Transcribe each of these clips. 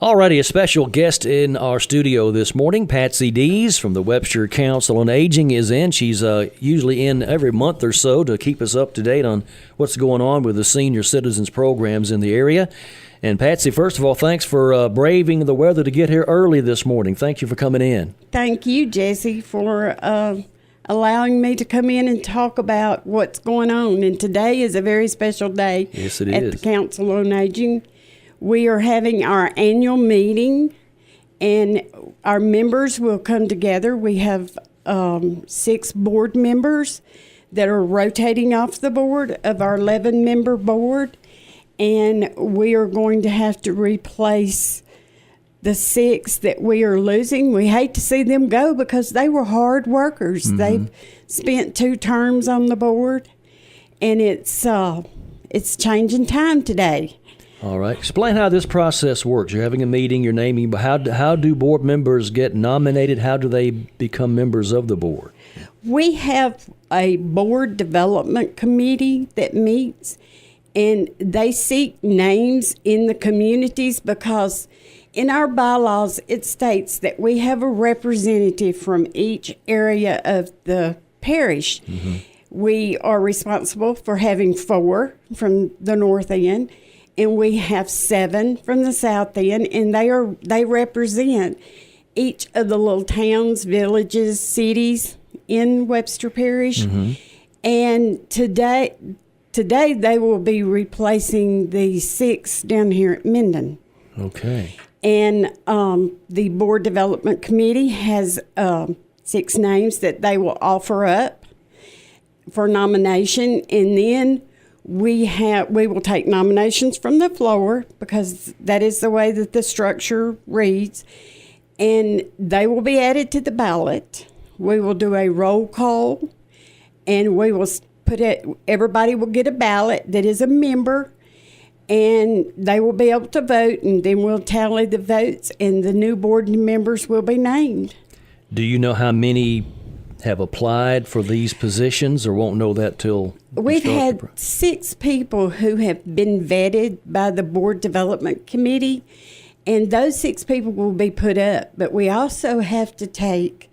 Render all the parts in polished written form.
Alrighty, a special guest in our studio this morning, Patsy Dees from the Webster Council on Aging is in. She's usually in every month or so to keep us up to date on what's going on with the senior citizens programs in the area. And Patsy, first of all, thanks for braving the weather to get here early this morning. Thank you for coming in. Thank you, Jesse, for allowing me to come in and talk about what's going on. And today is a very special day. Yes, it at is. the Council on Aging. We are having our annual meeting, and our members will come together. We have 6 board members that are rotating off the board of our 11-member board, and we are going to have to replace the 6 that we are losing. We hate to see them go because they were hard workers. Mm-hmm. They've spent 2 terms on the board, and it's changing time today. All right. Explain how this process works. You're having a meeting, you're naming, but how do board members get nominated? How do they become members of the board? We have a board development committee that meets, and they seek names in the communities because in our bylaws it states that we have a representative from each area of the parish. Mm-hmm. We are responsible for having 4 from the north end, and we have 7 from the south end, and they represent each of the little towns, villages, cities in Webster Parish. Mm-hmm. And today they will be replacing the 6 down here at Minden. Okay. And the board development committee has 6 names that they will offer up for nomination, and then we will take nominations from the floor because that is the way that the structure reads, and they will be added to the ballot. We will do a roll call, and we will everybody will get a ballot that is a member, and they will be able to vote, and then we'll tally the votes, and the new board members will be named. Do you know how many have applied for these positions, or won't know that till we've had 6 people who have been vetted by the board development committee, and those 6 people will be put up, but we also have to take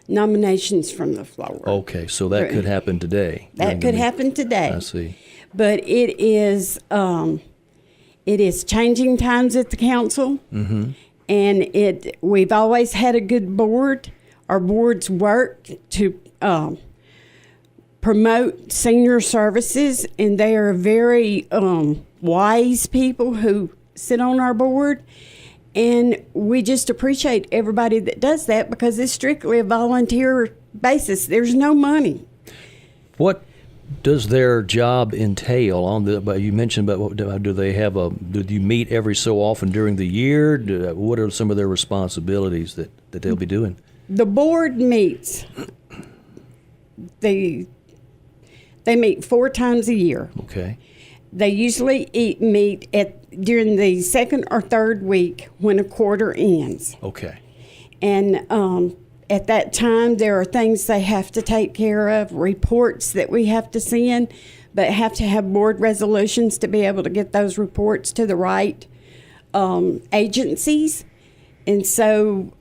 nominations from the floor. Okay, so that could happen today. That could happen today. I see. But it is changing times at the council. Mm-hmm. And we've always had a good board. Our boards work to promote senior services, and they are very wise people who sit on our board. And we just appreciate everybody that does that because it's strictly a volunteer basis. There's no money. What does their job entail? You mentioned about do you meet every so often during the year? What are some of their responsibilities that they'll be doing? The board meets. They meet 4 times a year. Okay. They usually meet during the 2nd or 3rd week when a quarter ends. Okay. And at that time, there are things they have to take care of, reports that we have to send, but have to have board resolutions to be able to get those reports to the right agencies. And so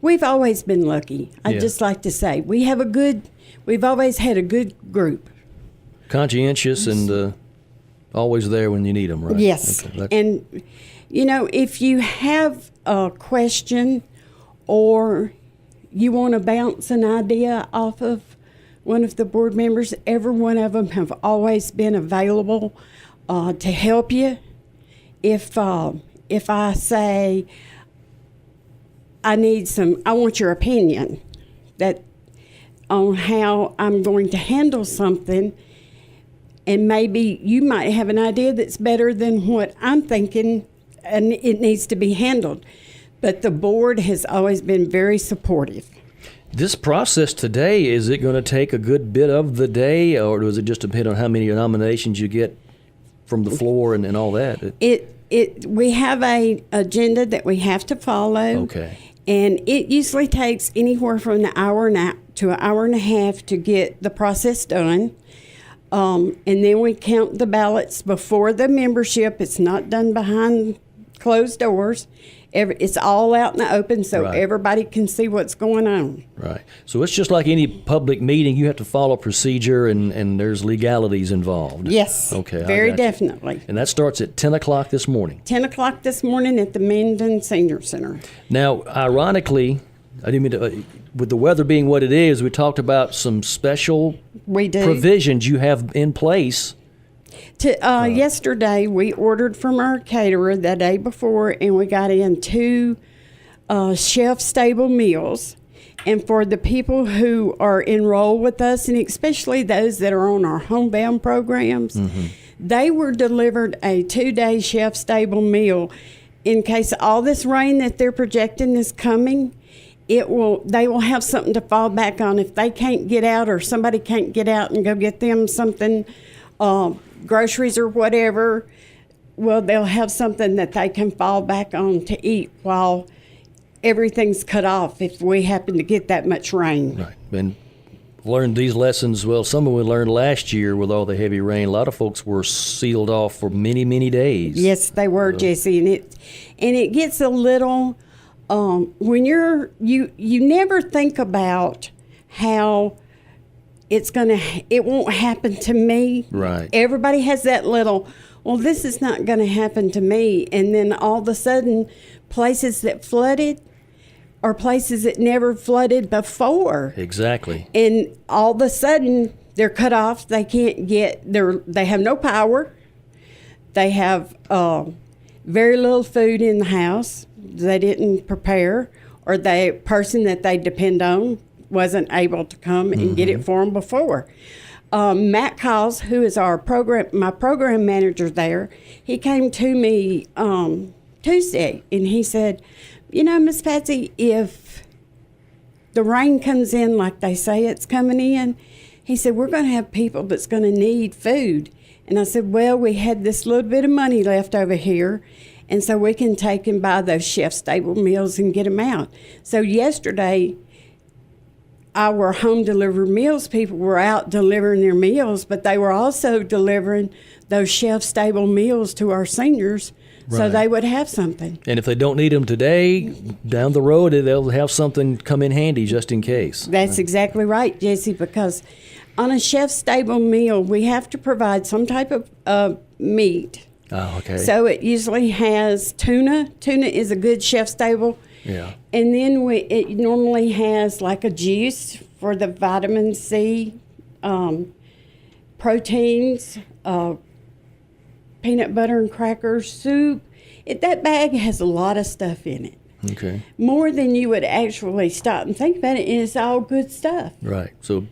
we've always been lucky. I'd just like to say we've always had a good group. Conscientious and always there when you need them, right? Yes. Okay. And, if you have a question or you want to bounce an idea off of one of the board members, every one of them have always been available to help you. If I say, I want your opinion on how I'm going to handle something, and maybe you might have an idea that's better than what I'm thinking, and it needs to be handled. But the board has always been very supportive. This process today, is it going to take a good bit of the day, or does it just depend on how many nominations you get from the floor and all that? We have an agenda that we have to follow. Okay. And it usually takes anywhere from an hour to an hour and a half to get the process done. And then we count the ballots before the membership. It's not done behind closed doors. It's all out in the open so Right. everybody can see what's going on. Right. So it's just like any public meeting. You have to follow procedure, and there's legalities involved. Yes. Okay. I Very got you. definitely. And that starts at 10 o'clock this morning. 10 o'clock this morning at the Minden Senior Center. Now, ironically, I didn't mean to, with the weather being what it is, we talked about some special We do. provisions you have in place. Yesterday, we ordered from our caterer the day before, and we got in 2 shelf-stable meals. And for the people who are enrolled with us, and especially those that are on our homebound programs, they were delivered a 2-day shelf-stable meal. In case all this rain that they're projecting is coming, they will have something to fall back on if they can't get out or somebody can't get out and go get them something, groceries or whatever. Well, they'll have something that they can fall back on to eat while everything's cut off if we happen to get that much rain. Right. And learned these lessons. Well, some of we learned last year with all the heavy rain. A lot of folks were sealed off for many, many days. Yes, they were, Jesse, and it gets a little when you never think about how it won't happen to me. Right. Everybody has that little, well, this is not going to happen to me, and then all of a sudden, places that flooded are places that never flooded before. Exactly. And all of a sudden, they're cut off. They can't they have no power. They have very little food in the house. They didn't prepare, or the person that they depend on wasn't able to come and get it for them before. Matt Cause, who is my program manager there, he came to me Tuesday, and he said, Miss Patsy, if the rain comes in like they say it's coming in, he said, we're going to have people that's going to need food. And I said, well, we had this little bit of money left over here, and so we can take and buy those chef-stable meals and get them out. So yesterday, our home delivered meals people were out delivering their meals, but they were also delivering those shelf-stable meals to our seniors so Right. they would have something. And if they don't need them today, down the road, they'll have something come in handy just in case. That's exactly right, Jesse, because on a chef-stable meal, we have to provide some type of meat. Oh, okay. So it usually has tuna. Tuna is a good chef-stable. Yeah. And then it normally has like a juice for the vitamin C, proteins, peanut butter and crackers, soup. That bag has a lot of stuff in it. Okay. More than you would actually stop and think about it, and it's all good stuff. Right. So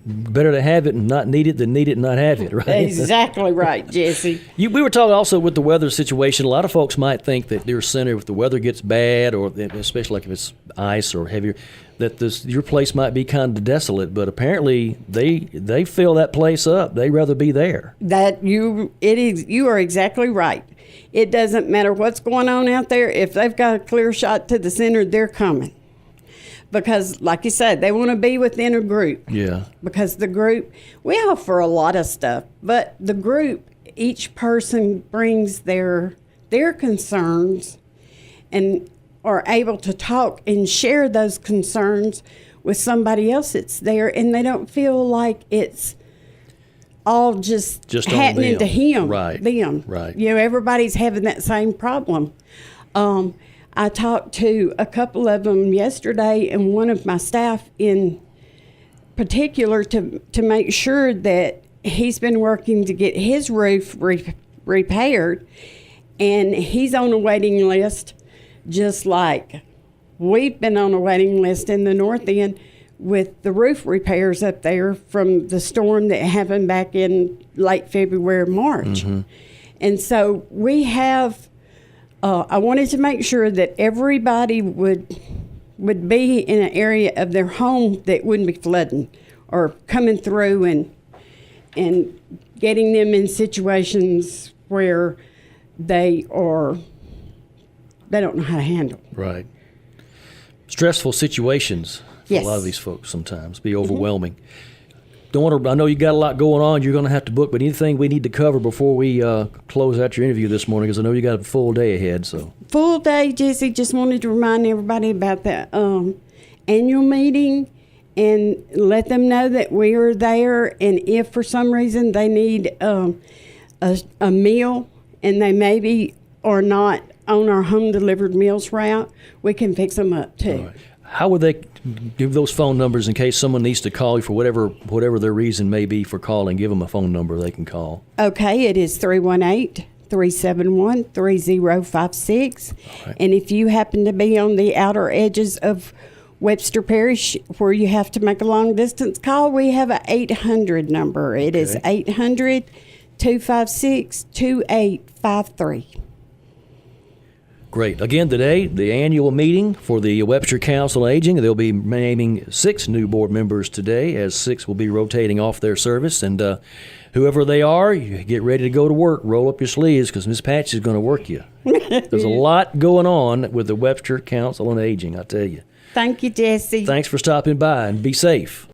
better to have it and not need it than need it and not have it, right? Exactly right, Jesse. We were talking also with the weather situation. A lot of folks might think that their center, if the weather gets bad, or especially like if it's ice or heavier, that your place might be kind of desolate. But apparently, they fill that place up. They'd rather be there. You are exactly right. It doesn't matter what's going on out there. If they've got a clear shot to the center, they're coming. Because, like you said, they want to be within a group. Yeah. Because the group, we offer a lot of stuff, but the group, each person brings their concerns and are able to talk and share those concerns with somebody else that's there, and they don't feel like it's all just happening to him. Right. Them. Right. Everybody's having that same problem. I talked to a couple of them yesterday, and one of my staff in particular to make sure that he's been working to get his roof repaired, and he's on a waiting list just like we've been on a waiting list in the north end with the roof repairs up there from the storm that happened back in late February, March. And so we have I wanted to make sure that everybody would be in an area of their home that wouldn't be flooding or coming through and getting them in situations where they don't know how to handle. Right. Stressful situations for Yes. a lot of these folks sometimes be overwhelming. don't want to. I know you got a lot going on. You're going to have to book, but anything we need to cover before we close out your interview this morning, because I know you got a full day ahead. So full day, Jesse. Just wanted to remind everybody about the annual meeting and let them know that we are there. And if for some reason they need a meal and they maybe are not on our home delivered meals route, we can fix them up too. right. How would they give those phone numbers in case someone needs to call you for whatever their reason may be for calling? Give them a phone number they can call. Okay, it is 318-371-3056. Right. And if you happen to be on the outer edges of Webster Parish where you have to make a long distance call, we have an 800 number. It is 800-256-2853. Great. Again, today, the annual meeting for the Webster Council on Aging. They'll be naming 6 new board members today, as 6 will be rotating off their service. And whoever they are, you get ready to go to work. Roll up your sleeves, because Miss Patsy is going to work you. There's a lot going on with the Webster Council on Aging, I tell you. Thank you, Jesse. Thanks for stopping by, and be safe.